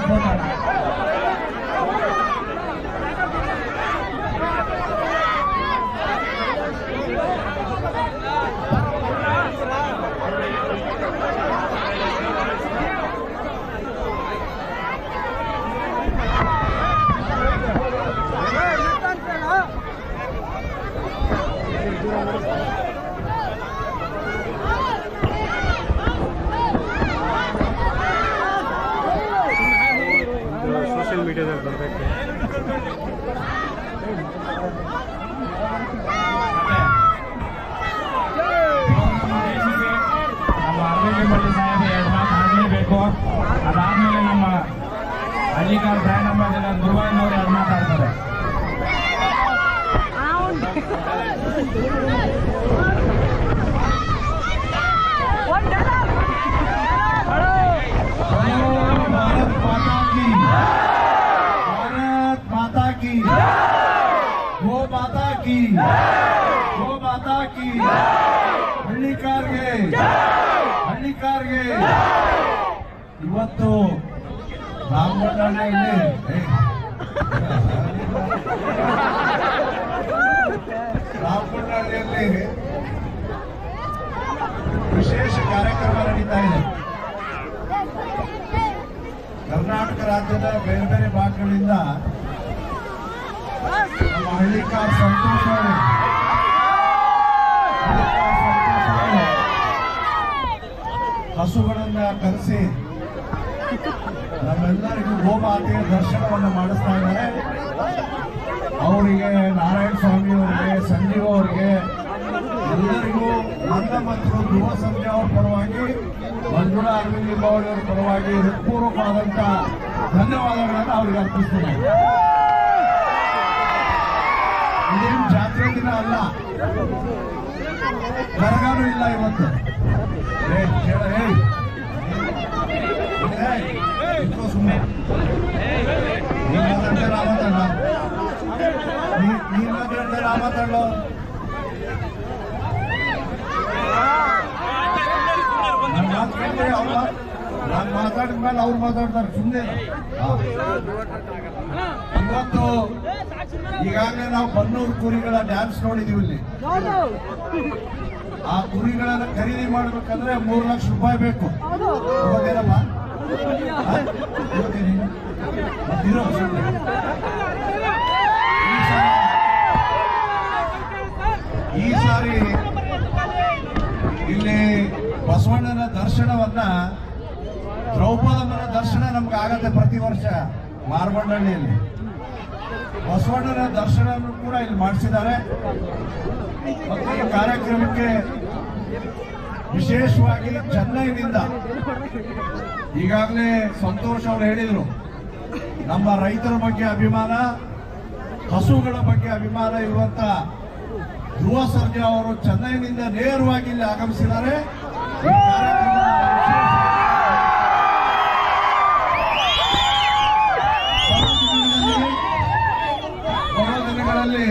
ನಿಲ್ಲಿಸ್ಬೋದಣ್ಣ. Social ಮೀಡಿಯಾದಲ್ಲಿ ಬರಬೇಕು. ನಮ್ಮ ಅರವಿಂದ ಸಾಹೇಬ 2 ಮಾತು ಆಡಲೇಬೇಕು. ಅದಾದ್ಮೇಲೆ ನಮ್ಮ ಹಳ್ಳಿಕಾರ್ ಬ್ರ್ಯಾಂಡ್ ಅಂಬಾಸಿಡರ್ ಗುರುವಾಯನವರು 2 ಮಾತಾಡ್ತಾರೆ. ಗೋ ಮಾತಾ ಕಿ ಗೋ ಮಾತಾ ಕಿ. ಹಳ್ಳಿಕಾರ್ಗೆ ಇವತ್ತು ರಾಮಮಂಡಳಿಯಲ್ಲಿ ವಿಶೇಷ ಕಾರ್ಯಕ್ರಮ ನಡೀತಾ ಇದೆ. ಕರ್ನಾಟಕ ರಾಜ್ಯದ ಬೇರೆ ಬೇರೆ ಭಾಗಗಳಿಂದ ನಮ್ಮ ಹಳ್ಳಿಕಾರ್ ಸಂತೋಷ ಹಸುಗಳನ್ನ ಕರೆಸಿ ನಮ್ಮೆಲ್ಲರಿಗೂ ಗೋಮಾತೆಯ ದರ್ಶನವನ್ನು ಮಾಡಿಸ್ತಾ ಇದ್ದಾರೆ. ಅವರಿಗೆ, ನಾರಾಯಣ ಸ್ವಾಮಿ ಅವರಿಗೆ, ಸಂಜೀವ್ ಅವರಿಗೆ, ಎಲ್ಲರಿಗೂ ನನ್ನ ಮತ್ತು ಧ್ರುವ ಸಂಧ್ಯಾ ಅವರ ಪರವಾಗಿ, ಮಂಜುಳಾ ಅರವಿಂದ್ ಲಿಂಬಾವಳಿ ಅವರ ಪರವಾಗಿ ಹೃತ್ಪೂರ್ವಕವಾದಂತ ಧನ್ಯವಾದಗಳನ್ನು ಅವ್ರಿಗೆ ಅರ್ಪಿಸ್ತೇನೆ. ಇದೇನು ಜಾತ್ರೆ ದಿನ ಅಲ್ಲ, ದರ್ಗಾನೂ ಇಲ್ಲ ಇವತ್ತು. ಸುಮ್ಮನೆ ಮಾತಾಡೋ. ನಾನು ಮಾತಾಡಿದ ಮೇಲೆ ಅವ್ರು ಮಾತಾಡ್ತಾರೆ. ಸುಮ್ಮನೆ ಇವತ್ತು ಈಗಾಗಲೇ ನಾವು ಬನ್ನೂರು ಕುರಿಗಳ ಡ್ಯಾನ್ಸ್ ನೋಡಿದೀವಿ ಇಲ್ಲಿ. ಆ ಕುರಿಗಳನ್ನ ಖರೀದಿ ಮಾಡ್ಬೇಕಂದ್ರೆ 3 ಲಕ್ಷ ರೂಪಾಯಿ ಬೇಕು. ಹೋಗೋದೇನಮ್ಮ ಈ ಸಾರಿ ಇಲ್ಲಿ ಬಸವಣ್ಣನ ದರ್ಶನವನ್ನ, ದ್ರೌಪದಮ್ಮನ ದರ್ಶನ ನಮ್ಗೆ ಆಗತ್ತೆ ಪ್ರತಿ ವರ್ಷ ಮಾರಮಂಡಳಿಯಲ್ಲಿ. ಬಸವಣ್ಣನ ದರ್ಶನ ಕೂಡ ಇಲ್ಲಿ ಮಾಡಿಸಿದ್ದಾರೆ. ಮತ್ತು ಈ ಕಾರ್ಯಕ್ರಮಕ್ಕೆ ವಿಶೇಷವಾಗಿ ಚೆನ್ನೈನಿಂದ ಈಗಾಗಲೇ ಸಂತೋಷ್ ಅವರು ಹೇಳಿದರು, ನಮ್ಮ ರೈತರ ಬಗ್ಗೆ ಅಭಿಮಾನ, ಹಸುಗಳ ಬಗ್ಗೆ ಅಭಿಮಾನ ಇರುವಂತ ಧ್ರುವ ಸರ್ಜಾ ಅವರು ಚೆನ್ನೈನಿಂದ ನೇರವಾಗಿ ಇಲ್ಲಿ ಆಗಮಿಸಿದ್ದಾರೆ. ಬರುವ ದಿನಗಳಲ್ಲಿ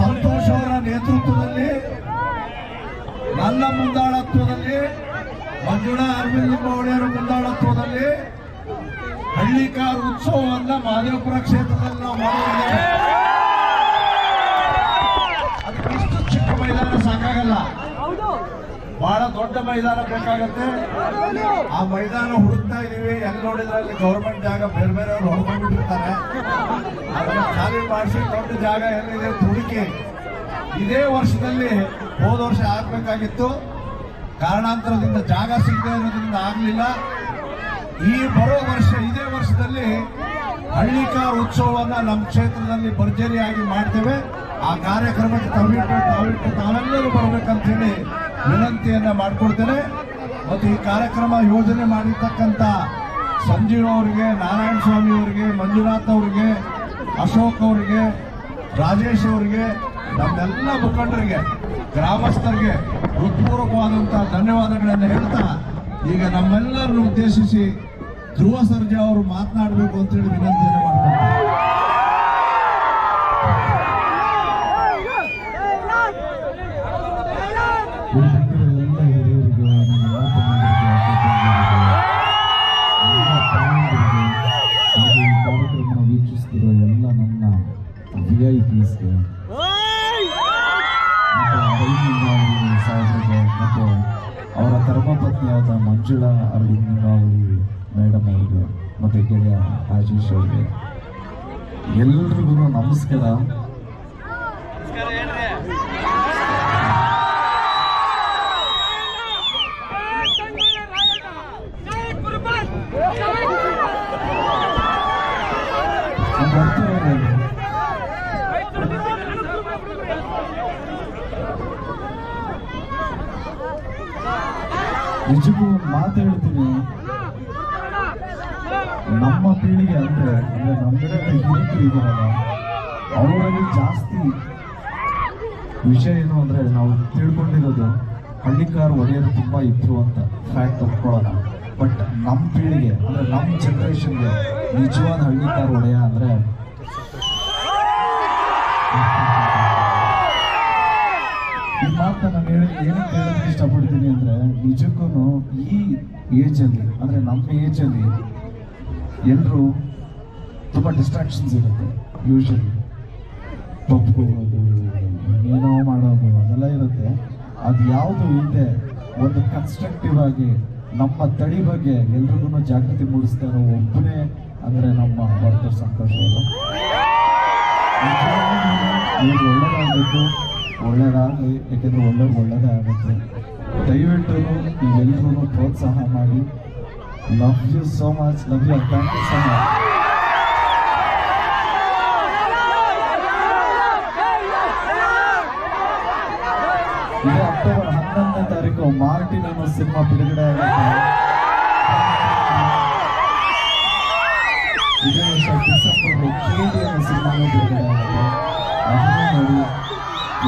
ಸಂತೋಷ್ ಅವರ ನೇತೃತ್ವದಲ್ಲಿ, ನನ್ನ ಮುಂದಾಳತ್ವದಲ್ಲಿ, ಮಂಜುಳಾ ಅರವಿಂದ್ ಲಿಂಬಾವಳಿ ಅವರ ಮುಂದಾಳತ್ವದಲ್ಲಿ ಹಳ್ಳಿಕಾರ್ ಉತ್ಸವವನ್ನ ಮಹದೇವಪುರ ಕ್ಷೇತ್ರದಲ್ಲಿ ನಾವು ಮಾಡಿದ್ದೇವೆ. ಅದಕ್ಕಿಷ್ಟು ಚಿಕ್ಕ ಮೈದಾನ ಸಾಕಾಗಲ್ಲ, ಬಹಳ ದೊಡ್ಡ ಮೈದಾನ ಬೇಕಾಗತ್ತೆ. ಆ ಮೈದಾನ ಹುಡುಕ್ತಾ ಇದೀವಿ. ಎಲ್ಲಿ ನೋಡಿದ್ರಲ್ಲಿ ಗೌರ್ಮೆಂಟ್ ಜಾಗ ಬೇರೆ ಬೇರೆಯವರು ಹೊಡ್ಕೊಂಡ್ಬಿಟ್ಟಿರ್ತಾರೆ. ಅದನ್ನ ಖಾಲಿ ಮಾಡಿಸಿ ದೊಡ್ಡ ಜಾಗ ಎಲ್ಲಿದೆ ಹುಡುಕಿ ಇದೇ ವರ್ಷದಲ್ಲಿ, ಹೋದ ವರ್ಷ ಆಗ್ಬೇಕಾಗಿತ್ತು, ಕಾರಣಾಂತರದಿಂದ ಜಾಗ ಸಿಗದೆ ಇರೋದ್ರಿಂದ ಆಗ್ಲಿಲ್ಲ. ಈ ಬರೋ ವರ್ಷ, ಇದೇ ವರ್ಷದಲ್ಲಿ ಹಳ್ಳಿಕಾರ್ ಉತ್ಸವವನ್ನ ನಮ್ಮ ಕ್ಷೇತ್ರದಲ್ಲಿ ಭರ್ಜರಿಯಾಗಿ ಮಾಡ್ತೇವೆ. ಆ ಕಾರ್ಯಕ್ರಮಕ್ಕೆ ತಾವೆಲ್ಲರೂ ಬರ್ಬೇಕಂತ ಹೇಳಿ ವಿನಂತಿಯನ್ನ ಮಾಡಿಕೊಡ್ತೇನೆ. ಮತ್ತು ಈ ಕಾರ್ಯಕ್ರಮ ಯೋಜನೆ ಮಾಡಿರ್ತಕ್ಕಂಥ ಸಂಜೀವ್ ಅವರಿಗೆ, ನಾರಾಯಣ ಸ್ವಾಮಿ ಅವರಿಗೆ, ಮಂಜುನಾಥ್ ಅವರಿಗೆ, ಅಶೋಕ್ ಅವರಿಗೆ, ರಾಜೇಶ್ ಅವರಿಗೆ, ನಮ್ಮೆಲ್ಲ ಮುಖಂಡರಿಗೆ, ಗ್ರಾಮಸ್ಥರಿಗೆ ಹೃತ್ಪೂರ್ವಕವಾದಂತಹ ಧನ್ಯವಾದಗಳನ್ನು ಹೇಳ್ತಾ, ಈಗ ನಮ್ಮೆಲ್ಲರನ್ನು ಉದ್ದೇಶಿಸಿ ಧ್ರುವ ಸರ್ಜಾ ಅವರು ಮಾತನಾಡಬೇಕು ಅಂತೇಳಿ ವಿನಂತಿಯನ್ನು ಮಾಡ್ತಾರೆ. ಎಲ್ಲ ಹಿರಿಯರಿಗೆ, ಮಂಜುಳಾ ಅರವಿಂದ್ ಮಾವಳಿ ಮೇಡಮ್ ಅವ್ರಿಗೆ ಮತ್ತು ಗೆಳೆಯ ಆಶೀಶ್ ಅವ್ರಿಗೆ ಎಲ್ರಿಗೂ ನಮಸ್ಕಾರ. ನಿಜಕ್ಕೂ ಮಾತು ಹೇಳ್ತೀನಿ, ನಮ್ಮ ಪೀಳಿಗೆ ಅಂದ್ರೆ ನಮ್ಮಿಂದ ಹಿರಿಕರು ಇದಾರಲ್ಲ ಅವರಲ್ಲಿ ಜಾಸ್ತಿ ವಿಷಯ ಏನು ಅಂದ್ರೆ ನಾವು ತಿಳ್ಕೊಂಡಿರೋದು ಹಳ್ಳಿಕಾರ್ ಒಡೆಯರು ತುಂಬಾ ಇದ್ರು ಅಂತ ಫ್ಯಾಕ್ಟ್ ಒಪ್ಕೊಳ್ಳೋಣ. ಬಟ್ ನಮ್ಮ ಪೀಳಿಗೆ ಅಂದ್ರೆ ನಮ್ಮ ಜನರೇಷನ್ಗೆ ನಿಜವಾದ ಹಳ್ಳಿಕಾರ್ ಒಡೆಯ ಅಂದ್ರೆ ಈ ಮಾತನ್ನ ನಾನು ಏನಕ್ಕೆ ಹೇಳೋದಕ್ಕೆ ಇಷ್ಟಪಡ್ತೀನಿ ಅಂದ್ರೆ ನಿಜಕ್ಕೂ ಈ ಏಜಲ್ಲಿ ಅಂದ್ರೆ ನಮ್ಮ ಏಜಲ್ಲಿ ಎಲ್ಲರೂ ತುಂಬ ಡಿಸ್ಟ್ರಾಕ್ಷನ್ಸ್ ಇರುತ್ತೆ. ಯೂಶಲಿ ಪಬ್ಗೋಗೋದು, ಏನೋ ಮಾಡೋದು ಅದೆಲ್ಲ ಇರುತ್ತೆ. ಅದು ಯಾವುದು ಇಲ್ಲದೆ ಒಂದು ಕನ್ಸ್ಟ್ರಕ್ಟಿವ್ ಆಗಿ ನಮ್ಮ ತಳಿ ಬಗ್ಗೆ ಎಲ್ರಿಗೂ ಜಾಗೃತಿ ಮೂಡಿಸ್ತಾ ಇರೋ ಒಬ್ಬನೇ ಅಂದರೆ ನಮ್ಮ ಡಾಕ್ಟರ್ ಸಂತೋಷ್ ಅವರು. ಇವ್ರು ಒಳ್ಳೇದಾಗಬೇಕು, ಒಳ್ಳೇದಾಗಲಿ, ಯಾಕೆಂದರೆ ಒಳ್ಳೇದೇ ಆಗುತ್ತೆ. ದಯವಿಟ್ಟು ನೀವೆಲ್ಲರೂ ಪ್ರೋತ್ಸಾಹ ಮಾಡಿ. Love you so much, love you, thank you so much. ಇದೇ ಅಕ್ಟೋಬರ್ 11ನೇ ತಾರೀಕು ಮಾರ್ಟಿನ್ ಅನ್ನೋ ಸಿನಿಮಾ ಬಿಡುಗಡೆ ಆಗುತ್ತೆ. ಇದೇ ವರ್ಷ ಡಿಸೆಂಬರ್ KD ಅನ್ನೋ ಸಿನಿಮಾನು ಬಿಡುಗಡೆ ಆಗುತ್ತೆ. ಅದನ್ನು ನೋಡಿ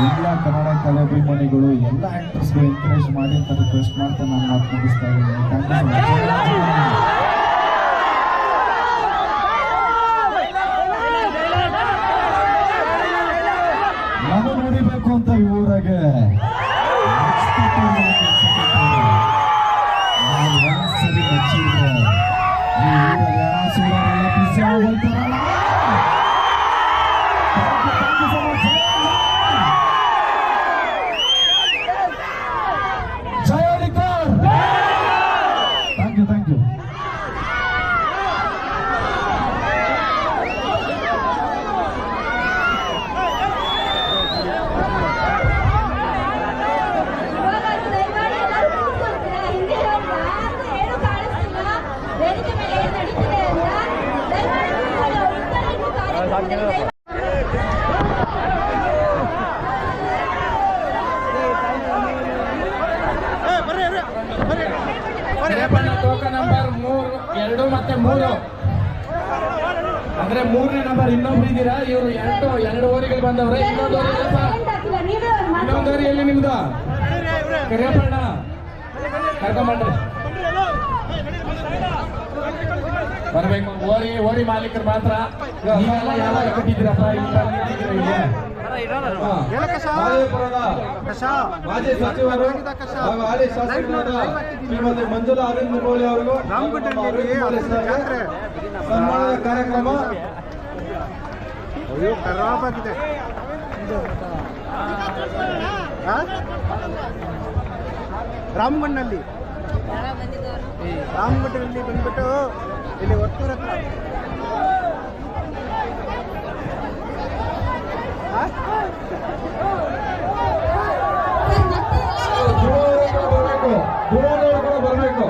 ಎಲ್ಲ ಕನ್ನಡ ಕಲಾಭಿಮಾನಿಗಳು ಎಲ್ಲ ಆಕ್ಟರ್ಸ್ಗಳು ಎನ್ಕರೇಜ್ ಮಾಡಿ ಅಂತ ರಿಕ್ವೆಸ್ಟ್ ಮಾಡ್ತಾ ನಾನು ಮಾತು ಮುಗಿಸ್ತಾ ಇದ್ದೀನಿ. Thank you so much. ನಾನು ನೋಡಿಬೇಕು ಅಂತ ಈ ಊರಾಗೆ ನಾನು ಒಂದ್ಸರಿ ಹಚ್ಚಿದ್ರೆ ಈ ಊರಾಗ ಸುಮಾರೆಲ್ಲ ಬಿಸಿ ಆಗೋಯ್ತಾರಲ್ಲ. Thank you. ಟೋಕನ್ ನಂಬರ್ 2 ಮತ್ತೆ 3 ಅಂದ್ರೆ 3ನೇ ನಂಬರ್ ಇನ್ನೊಬ್ರು ಇದ್ದೀರಾ. ಇವರು 2 ಓವರಿಗೆ ಬಂದವ್ರೆ. ಇನ್ನೊಂದು ಓರಿ ಎಲ್ಲಿ ನಿಮ್ದು? ಕರಿಯಪ್ಪಣ್ಣ ಕರ್ಕೊಂಬಂಡ್ರಿ, ಬರ್ಬೇಕು. ಓರಿ ಮಾಲೀಕರು ಮಾತ್ರ. ನೀವೆಲ್ಲ ಯಾವಾಗ ಕಟ್ಟಿದ್ದೀರಪ್ಪ? ಮಾಜಿ ಸಚಿವರು ಹಾಗೂ ಹಾಲಿ ಶಾಸಕರಾದ ಶ್ರೀಮತಿ ಮಂಜುಳಾ ಅರವಿಂದ್ ಮೌಳಿ ಅವರಿಗೂ ಸನ್ಮಾನದ ಕಾರ್ಯಕ್ರಮ ರಾಮಗಢನಲ್ಲಿ ಬಂದ್ಬಿಟ್ಟು ಇಲ್ಲಿ ಒತ್ತೂರ ಹತ್ರ ಬರಬೇಕು.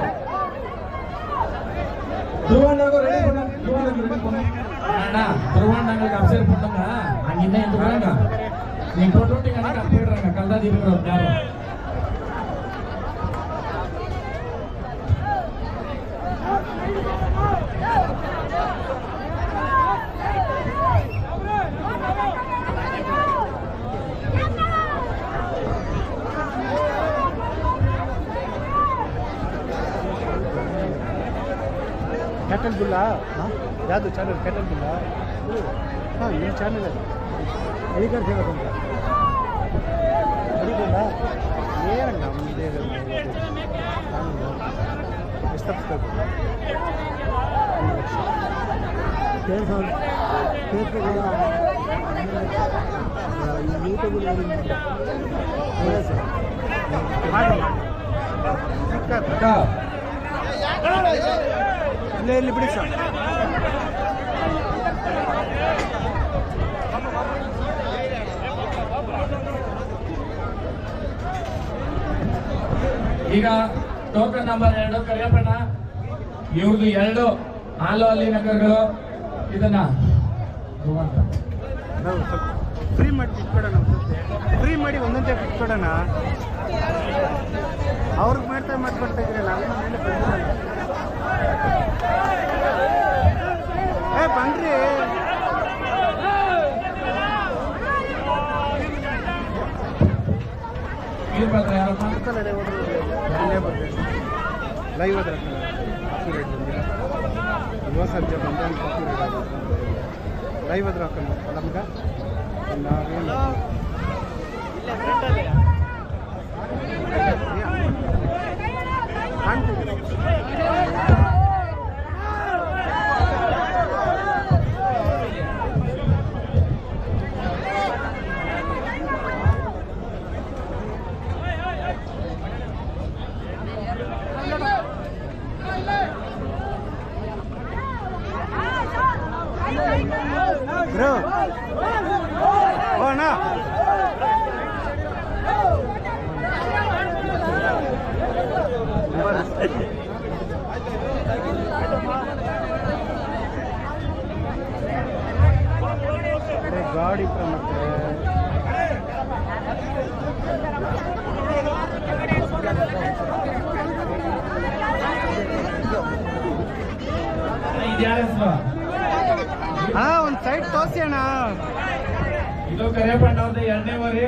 ಧ್ರುವಣ್ಣங்களுக்கு அப்சர்வ் பண்ணுங்க. அங்க என்ன இந்த வரங்க நீங்க போட்டுட்டு கணக்கு அப்படிறாங்க. கல்தாதி இருக்கிறோம் யாரோ ಕ್ಯಾಟಲ್ ಬಿಲ್ಲ ಯಾವುದು ಚಾನಲ್? ಕ್ಯಾಟಲ್ ಬಿಲ್ಲ. ಹಾಂ, ನಿಮ್ಮ ಚಾನಲ್ ಅದು ಐದು ಹೇಳೋದಂತ ಅಡಿಗಲ್ಲ ಏನು ನಮ್ಮದೇ ಎಷ್ಟು ತಪ್ಪಿಸ್ಬೇಕು. ಯೂಟ್ಯೂಬಲ್ಲಿ ಅಕ್ಕ ಇಲ್ಲಿ ಬಿಡಿ ಸರ್. ಈಗ ಟೋಕನ್ ನಂಬರ್ 2 ಕರಿಯಪ್ಪಣ್ಣ, ಇವ್ರದ್ದು 2 ಹಾಲು ಅಲ್ಲಿ ನಗರಗಳು. ಇದನ್ನ ನಾವು ಸ್ವಲ್ಪ ಫ್ರೀ ಮಾಡಿ ಬಿಟ್ಕೊಡೋಣ, ಫ್ರೀ ಮಾಡಿ ಒಂದೊಂದೇ ಬಿಟ್ಕೊಡೋಣ. ಅವ್ರಿಗೆ ಮಾಡ್ಕೊಡ್ತಾ ಇದ್ರಲ್ಲ, ಅದನ್ನ ಮೇಲೆ ಬಂದಿರಲ್ಲ. ಬನ್ರಿ. ಯಾರಪ್ಪ ಲೈವ್ ಅದ್ರ ಯುವ ಸಂಜೆ ಬಂದ ಲೈವ್ ಅದ್ರ ಹಾಕೊಂಡು ನಮ್ಗೆ ನಾವೇನು ಬ್ರೋ ಅಣ್ಣ ಗಾಡಿ ಮತ್ತೆ ಒಂದು ಸೈಡ್ ತೋರಿಸಿ ಅಣ್ಣ. ಇದು ಕರಿಯಪ್ಪಣ್ಣ ಅವ್ರದ್ದು 2ನೇ ಓರಿ.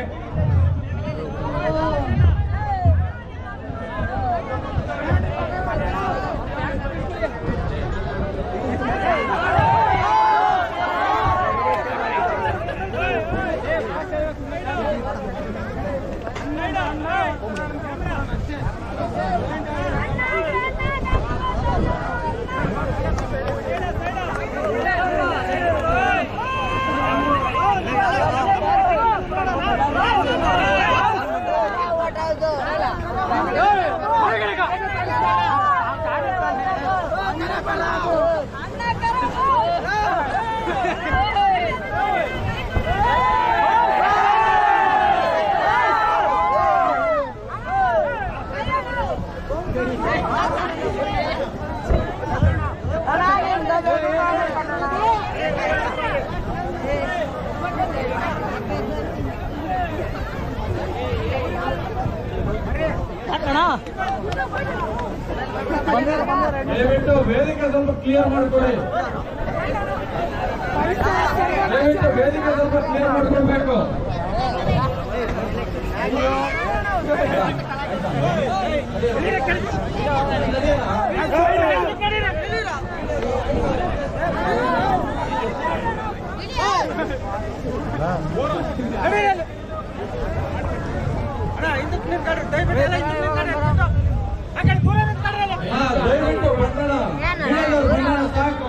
ದಯವಿಟ್ಟು ವೇದಿಕೆ ಸ್ವಲ್ಪ ಕ್ಲಿಯರ್ ಮಾಡಿಕೊಡಿ. ದಯವಿಟ್ಟು ವೇದಿಕೆ ಸ್ವಲ್ಪ ಕ್ಲಿಯರ್ ಮಾಡ್ಕೊಡ್ಬೇಕು. ದಯವಿಟ್ಟು ಬಣ್ಣಣ ಸಾಕು.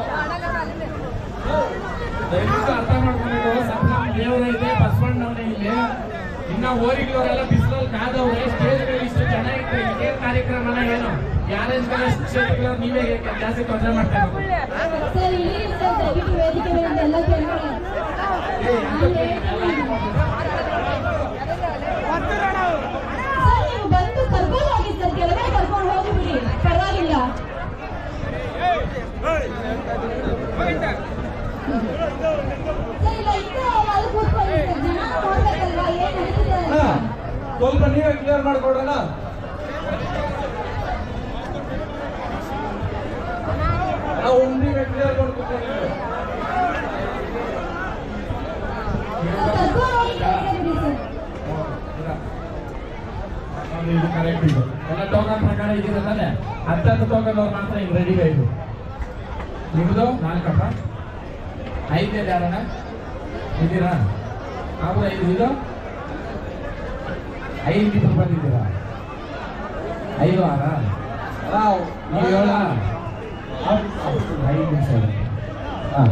ದಯವಿಟ್ಟು ಅರ್ಥ ಮಾಡ್ಕೊಂಡು ಸಪ್ಲಂ ದೇವರ ಇದೆ, ಬಸವಣ್ಣವನೇ ಇಲ್ಲಿ. ಇನ್ನ ಓರಿಗಳವರೆಲ್ಲ ಬಿಸಿಲಲ್ಲಿ ಕಾದವ್ರೆ. ಸ್ಟೇಜ್ಗಳು ಇಷ್ಟು ಜನ ಇದ್ರೆ ಇದೇನ್ ಕಾರ್ಯಕ್ರಮನ ಏನು? ಯಾರೇನ್ ಶಿಕ್ಷಕರು ನೀವೇ ಜಾಸ್ತಿ ತೊಂದರೆ ಮಾಡ್ತಾ ಬಂದು ಕರ್ಕೊಂಡು ಹೋಗಿ ಸರ್, ಕೆಳಗಡೆ ಕರ್ಕೊಂಡು ಹೋಗ್ಬಿಡಿ, ಪರವಾಗಿಲ್ಲ. ಸ್ವಲ್ಪ ನೀವೇ ಕ್ಲಿಯರ್ ಮಾಡ್ಕೊಡ್ರಣ. ನೀವೇ ಕ್ಲಿಯರ್ ಮಾಡ್ಕೊಡ್ತೀವಿ. ಇದು ಕರೆಕ್ಟ್ ಇದು ಎಲ್ಲ ಟೋಕನ್ ಪ್ರಕಾರ ಇದ್ದೀರ ತಾನೆ. 10 ಟೋಕನ್ ಅವ್ರು ಮಾತ್ರ ಈಗ ರೆಡಿ ಆಯ್ತು. ನಿಮ್ದು 4 5 ಯಾರಣ್ಣ ಇದ್ದೀರಾ? ನಾವು 5 ಇದು 5 ಇಬ್ಬರು ಬಂದಿದ್ದೀರಾ? 5 6 ನೀವು 7 5 ನಿಮಿಷ. ಹಾಂ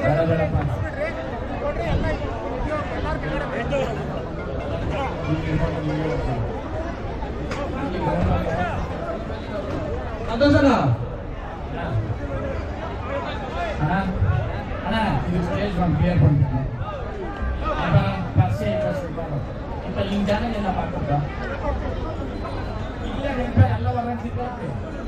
ಬೇಡ ಬೇಡಪ್ಪ. ಸಂತೋಷನ ಅಣ್ಣ ಅಣ್ಣ ಇದು ಸ್ಟೇಜ್ ಒಂದು ಕ್ಲಿಯರ್ பண்ணிட்டு பர்சே இப்ப இந்த ஜனங்க என்ன பார்க்கறதா இல்ல ரெண்டு பேர் எல்லாம் வரேன்னு